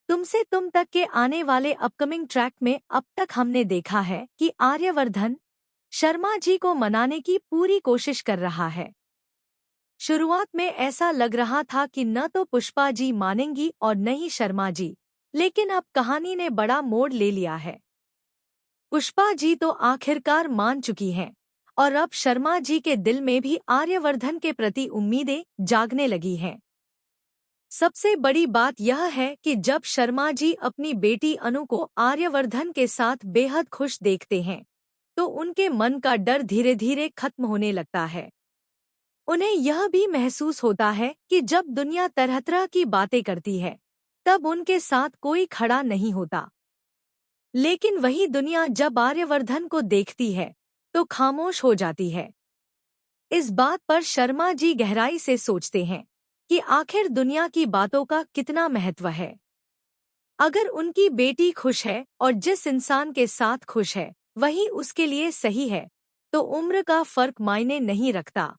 तुमसे तुम तक के आने वाले अपकमिंग ट्रैक में अब तक हमने देखा है कि आर्यवर्धन शर्मा जी को मनाने की पूरी कोशिश कर रहा है। शुरुआत में ऐसा लग रहा था कि न तो पुष्पा जी मानेंगी और न ही शर्मा जी, लेकिन अब कहानी ने बड़ा मोड़ ले लिया है। पुष्पा जी तो आखिरकार मान चुकी हैं और अब शर्मा जी के दिल में भी आर्यवर्धन के प्रति उम्मीदें जागने लगी हैं। सबसे बड़ी बात यह है कि जब शर्मा जी अपनी बेटी अनु को आर्यवर्धन के साथ बेहद खुश देखते हैं, तो उनके मन का डर धीरे धीरे खत्म होने लगता है। उन्हें यह भी महसूस होता है कि जब दुनिया तरह तरह की बातें करती है, तब उनके साथ कोई खड़ा नहीं होता। लेकिन वही दुनिया जब आर्यवर्धन को देखती है, तो खामोश हो जाती है। इस बात पर शर्मा जी गहराई से सोचते हैं कि आखिर दुनिया की बातों का कितना महत्व है। अगर उनकी बेटी खुश है और जिस इंसान के साथ खुश है वही उसके लिए सही है, तो उम्र का फर्क मायने नहीं रखता।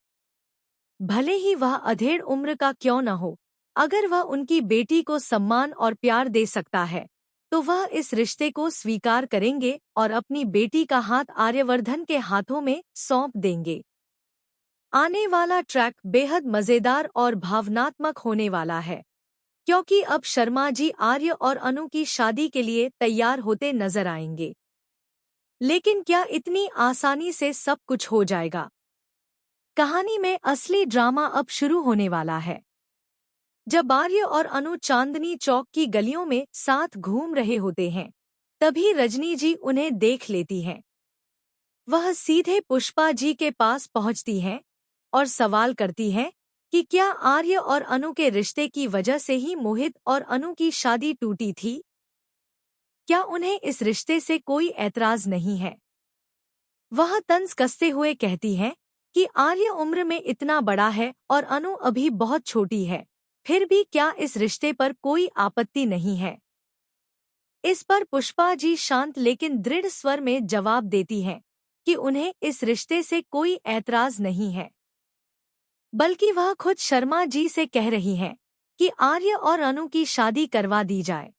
भले ही वह अधेड़ उम्र का क्यों न हो, अगर वह उनकी बेटी को सम्मान और प्यार दे सकता है, तो वह इस रिश्ते को स्वीकार करेंगे और अपनी बेटी का हाथ आर्यवर्धन के हाथों में सौंप देंगे। आने वाला ट्रैक बेहद मजेदार और भावनात्मक होने वाला है, क्योंकि अब शर्मा जी आर्य और अनु की शादी के लिए तैयार होते नजर आएंगे। लेकिन क्या इतनी आसानी से सब कुछ हो जाएगा? कहानी में असली ड्रामा अब शुरू होने वाला है। जब आर्य और अनु चांदनी चौक की गलियों में साथ घूम रहे होते हैं, तभी रजनी जी उन्हें देख लेती हैं। वह सीधे पुष्पा जी के पास पहुंचती हैं और सवाल करती हैं कि क्या आर्य और अनु के रिश्ते की वजह से ही मोहित और अनु की शादी टूटी थी? क्या उन्हें इस रिश्ते से कोई ऐतराज नहीं है? वह तंज कसते हुए कहती हैं कि आर्य उम्र में इतना बड़ा है और अनु अभी बहुत छोटी है, फिर भी क्या इस रिश्ते पर कोई आपत्ति नहीं है? इस पर पुष्पा जी शांत लेकिन दृढ़ स्वर में जवाब देती हैं कि उन्हें इस रिश्ते से कोई ऐतराज नहीं है, बल्कि वह खुद शर्मा जी से कह रही हैं कि आर्य और अनु की शादी करवा दी जाए।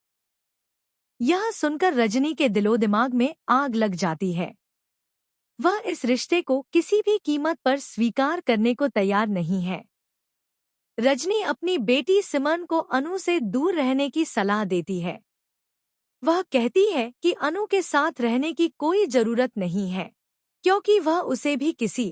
यह सुनकर रजनी के दिलो दिमाग में आग लग जाती है। वह इस रिश्ते को किसी भी कीमत पर स्वीकार करने को तैयार नहीं है। रजनी अपनी बेटी सिमरन को अनु से दूर रहने की सलाह देती है। वह कहती है कि अनु के साथ रहने की कोई जरूरत नहीं है, क्योंकि वह उसे भी किसी